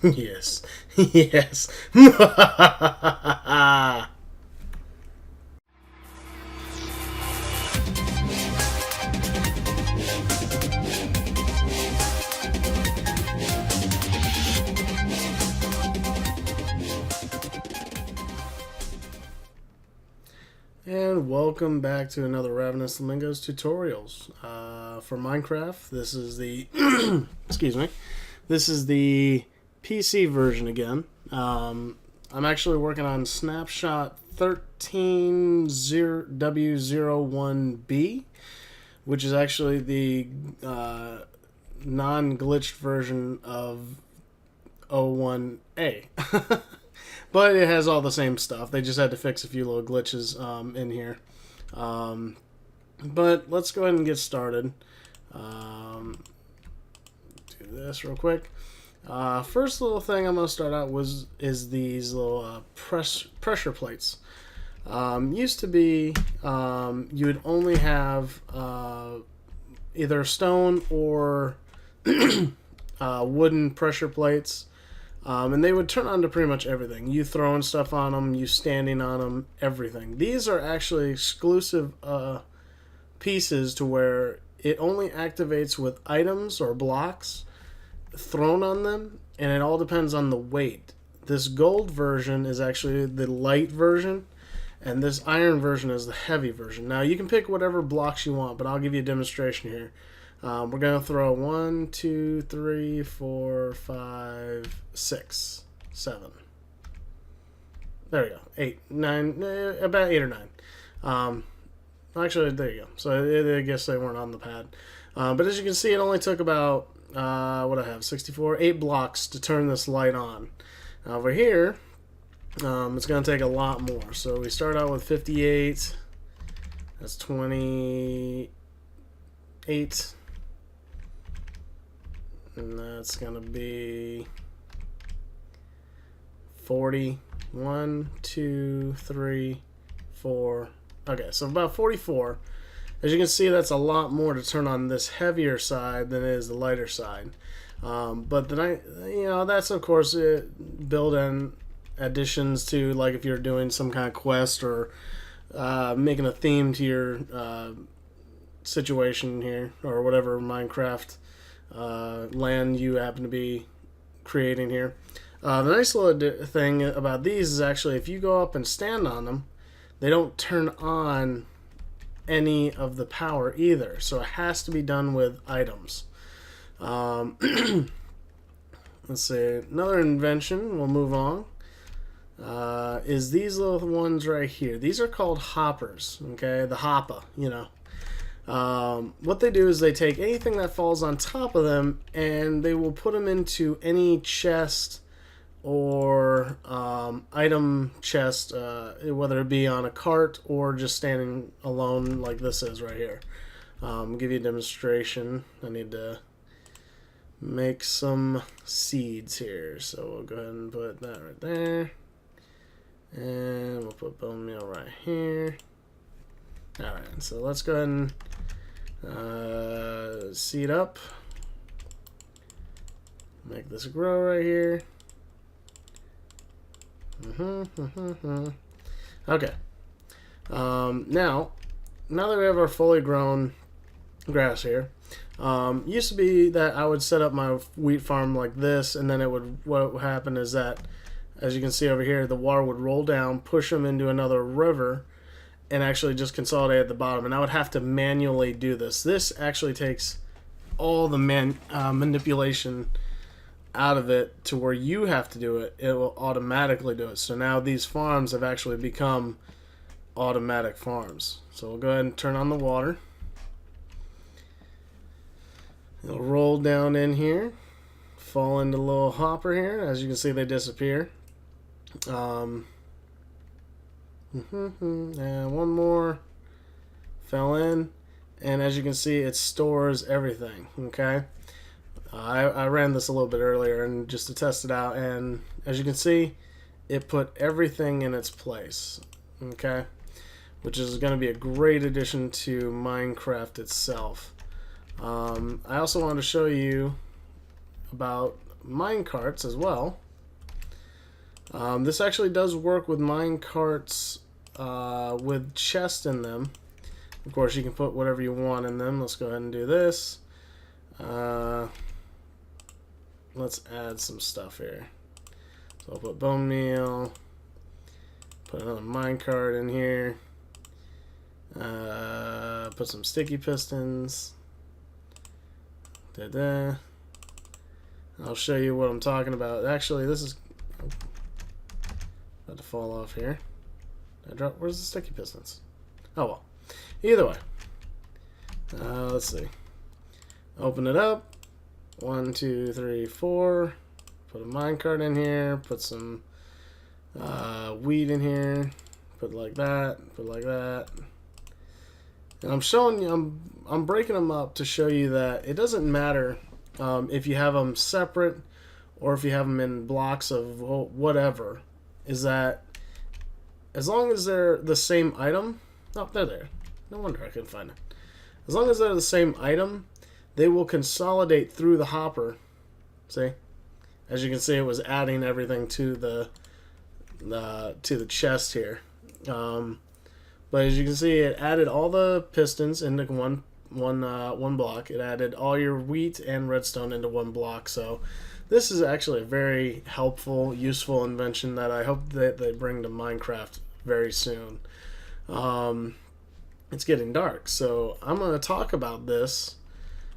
Yes. Yes. And welcome back to another Ravenous Flamingos tutorials. For Minecraft, this is the excuse me. This is the PC version again. I'm actually working on Snapshot 13w01b, which is actually the non-glitched version of 01a. But it has all the same stuff. They just had to fix a few little glitches in here. But let's go ahead and get started. Do this real quick. First little thing I'm going to start out with is these little pressure plates. Used to be you would only have either stone or wooden pressure plates. And they would turn on to pretty much everything. You throwing stuff on them, you standing on them, everything. These are actually exclusive pieces to where it only activates with items or blocks thrown on them, and it all depends on the weight. This gold version is actually the light version, and this iron version is the heavy version. Now, you can pick whatever blocks you want, but I'll give you a demonstration here. We're going to throw 1, 2, 3, 4, 5, 6, 7. There we go. 8, 9, about 8 or 9. Actually, there you go. So I guess they weren't on the pad. But as you can see, it only took about, what I have, 64, 8 blocks to turn this light on. Now over here, it's going to take a lot more. So we start out with 58. That's 28. And that's going to be 40. 1, 2, 3, 4. Okay, so about 44. As you can see, that's a lot more to turn on this heavier side than it is the lighter side. But then that's of course built-in additions to, like if you're doing some kind of quest or making a theme to your situation here, or whatever Minecraft land you happen to be creating here. The nice little thing about these is actually if you go up and stand on them, they don't turn on any of the power either. So it has to be done with items. Let's see, another invention, we'll move on, is these little ones right here. These are called hoppers, okay? The hopper, what they do is they take anything that falls on top of them and they will put them into any chest or item chest, whether it be on a cart or just standing alone like this is right here. I'll give you a demonstration. I need to make some seeds here, so we'll go ahead and put that right there, and we'll put bone meal right here. Alright, so let's go ahead and seed up, make this grow right here. Okay. Now that we have our fully grown grass here, used to be that I would set up my wheat farm like this, and then what would happen is that, as you can see over here, the water would roll down, push them into another river, and actually just consolidate at the bottom. And I would have to manually do this. This actually takes all the manipulation out of it to where you have to do it. It will automatically do it. So now these farms have actually become automatic farms. So we'll go ahead and turn on the water. It'll roll down in here, fall into the little hopper here. As you can see, they disappear. And one more fell in, and as you can see, it stores everything. Okay, I ran this a little bit earlier and just to test it out, and as you can see, it put everything in its place. Okay, which is going to be a great addition to Minecraft itself. I also wanted to show you about mine carts as well. This actually does work with mine carts with chests in them. Of course, you can put whatever you want in them. Let's go ahead and do this. Let's add some stuff here. So I'll put bone meal. Put another minecart in here. Put some sticky pistons. Da-da. I'll show you what I'm talking about. Actually, this is about to fall off here. Did I drop? Where's the sticky pistons? Oh well. Either way. Let's see. Open it up. 1, 2, 3, 4. Put a minecart in here. Put some wheat in here. Put it like that. Put it like that. And I'm showing you. I'm breaking them up to show you that it doesn't matter if you have them separate or if you have them in blocks of whatever. Is that as long as they're the same item? Oh, they're there. No wonder I couldn't find it. As long as they're the same item, they will consolidate through the hopper. See? As you can see, it was adding everything to the chest here. But as you can see, it added all the pistons into one block. It added all your wheat and redstone into one block. So this is actually a very helpful, useful invention that I hope that they bring to Minecraft very soon. It's getting dark, so I'm going to talk about this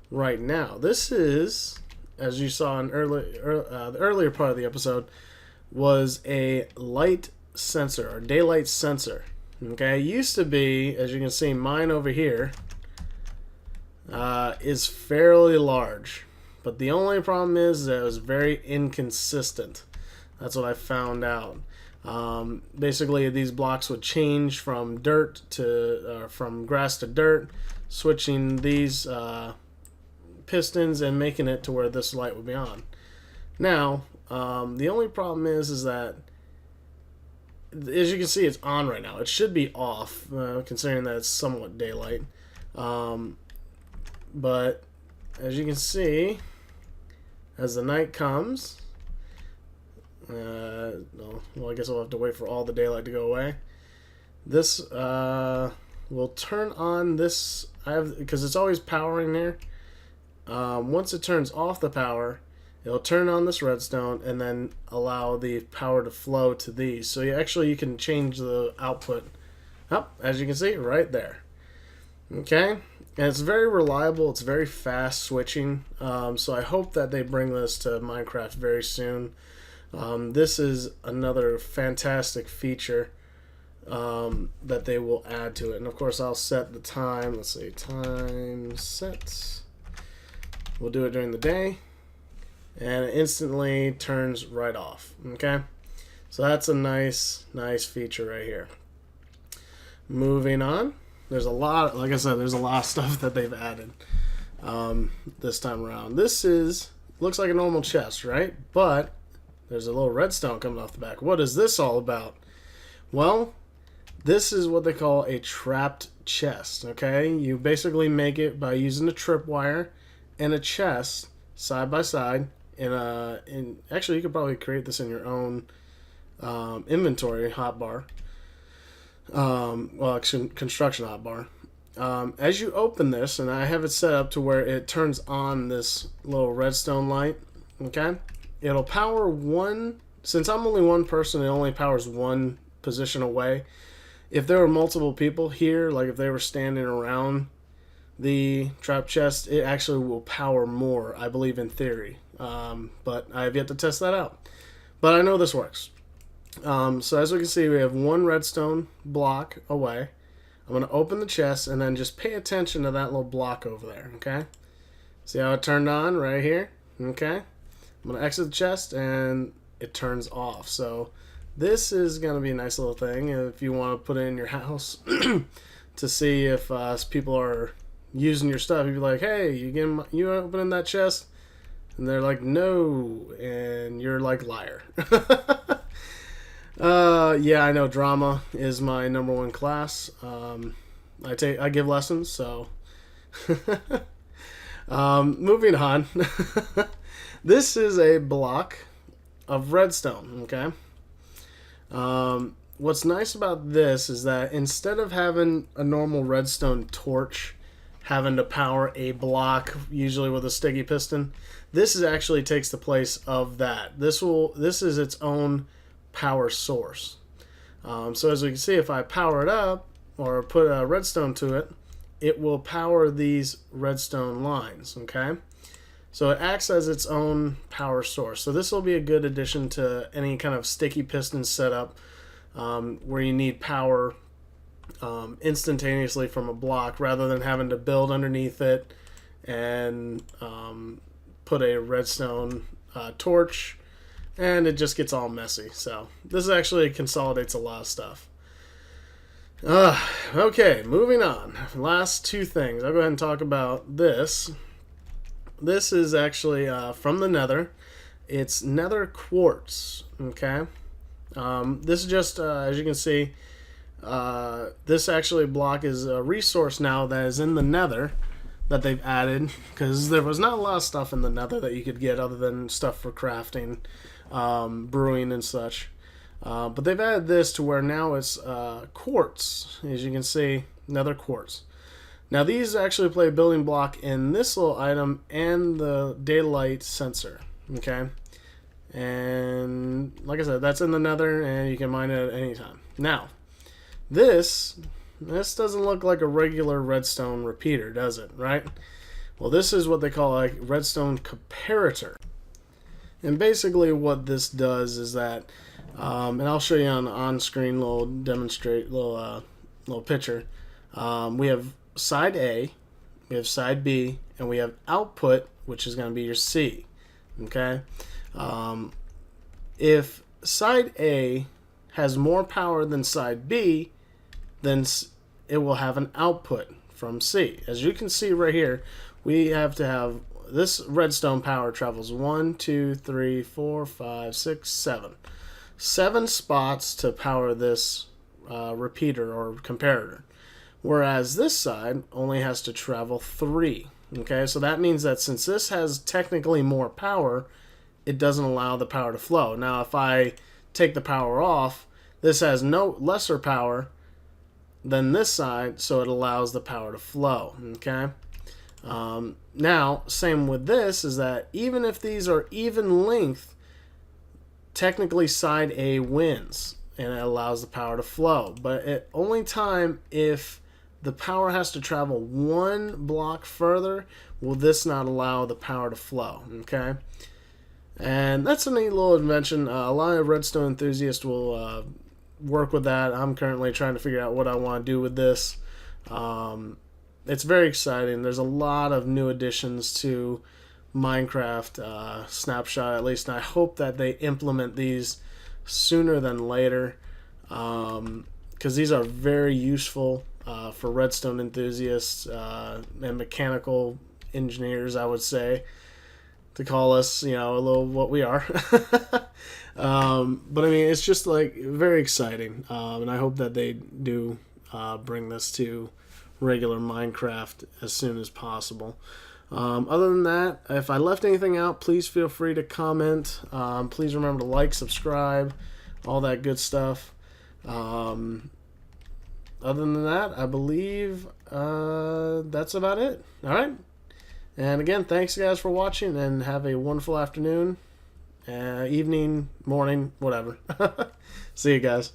right now. This is, as you saw in the earlier part of the episode, was a light sensor or daylight sensor. Okay, it used to be, as you can see, mine over here is fairly large, but the only problem is that it was very inconsistent. That's what I found out. Basically, these blocks would change from dirt to from grass to dirt, switching these pistons and making it to where this light would be on. Now, the only problem is that, as you can see, it's on right now. It should be off, considering that it's somewhat daylight. But as you can see, as the night comes, well, I guess I'll have to wait for all the daylight to go away. This will turn on this. Because it's always powering there. Once it turns off the power, it'll turn on this redstone and then allow the power to flow to these. So you can change the output up, as you can see, right there. Okay, and it's very reliable. It's very fast switching. So I hope that they bring this to Minecraft very soon. This is another fantastic feature that they will add to it. And of course, I'll set the time. Let's see, time set. We'll do it during the day, and it instantly turns right off. Okay, so that's a nice feature right here. Moving on, there's a lot. Like I said, there's a lot of stuff that they've added this time around. This looks like a normal chest, right? But there's a little redstone coming off the back. What is this all about? Well, this is what they call a trapped chest. Okay, you basically make it by using a tripwire and a chest side by side actually you could probably create this in your own inventory hotbar, construction hotbar. As you open this, and I have it set up to where it turns on this little redstone light. Okay, it'll power one. Since I'm only one person, it only powers one position away. If there were multiple people here, like if they were standing around the trap chest, it actually will power more, I believe, in theory. But I have yet to test that out. But I know this works. So as we can see, we have one redstone block away. I'm going to open the chest and then just pay attention to that little block over there. Okay? See how it turned on right here? Okay? I'm going to exit the chest and it turns off. So this is going to be a nice little thing if you want to put it in your house to see if people are using your stuff. You'd be like, hey, you opening that chest? And they're like, no. And you're like, liar. Yeah, I know drama is my #1 class. I give lessons, so moving on. This is a block of redstone, okay? What's nice about this is that instead of having a normal redstone torch having to power a block, usually with a sticky piston, this actually takes the place of that. This is its own power source. So as we can see, if I power it up or put a redstone to it, it will power these redstone lines, okay? So it acts as its own power source. So this will be a good addition to any kind of sticky piston setup where you need power instantaneously from a block rather than having to build underneath it and put a redstone torch, and it just gets all messy. So this actually consolidates a lot of stuff. Okay, moving on. Last two things. I'll go ahead and talk about this. This is actually from the Nether. It's Nether quartz. Okay. This is just, as you can see, this actually block is a resource now that is in the Nether that they've added, because there was not a lot of stuff in the Nether that you could get other than stuff for crafting, brewing and such. But they've added this to where now it's quartz, as you can see, Nether quartz. Now these actually play a building block in this little item and the daylight sensor, okay? And like I said, that's in the Nether and you can mine it at any time. Now, this doesn't look like a regular redstone repeater, does it, right? Well, this is what they call a Redstone Comparator. And basically what this does is that, and I'll show you on screen little little picture. We have side A, we have side B, and we have output, which is going to be your C. Okay? If side A has more power than side B, then it will have an output from C. As you can see right here, we have to have this redstone power travels 1, 2, 3, 4, 5, 6, 7. 7 spots to power this repeater or comparator. Whereas this side only has to travel 3. Okay, so that means that since this has technically more power, it doesn't allow the power to flow. Now, if I take the power off, this has no lesser power than this side, so it allows the power to flow. Okay. Now, same with this is that even if these are even length, technically side A wins and it allows the power to flow. But at only time if the power has to travel 1 block further will this not allow the power to flow. Okay. And that's a neat little invention. A lot of redstone enthusiasts will work with that. I'm currently trying to figure out what I want to do with this. It's very exciting. There's a lot of new additions to Minecraft Snapshot, at least, and I hope that they implement these sooner than later, because these are very useful for redstone enthusiasts and mechanical engineers, I would say, to call us, a little what we are. But I mean, it's just like very exciting, and I hope that they do bring this to regular Minecraft as soon as possible. Other than that, if I left anything out, please feel free to comment. Please remember to like, subscribe, all that good stuff. Other than that, I believe that's about it. All right. And again, thanks guys for watching, and have a wonderful afternoon, evening, morning, whatever. See you guys.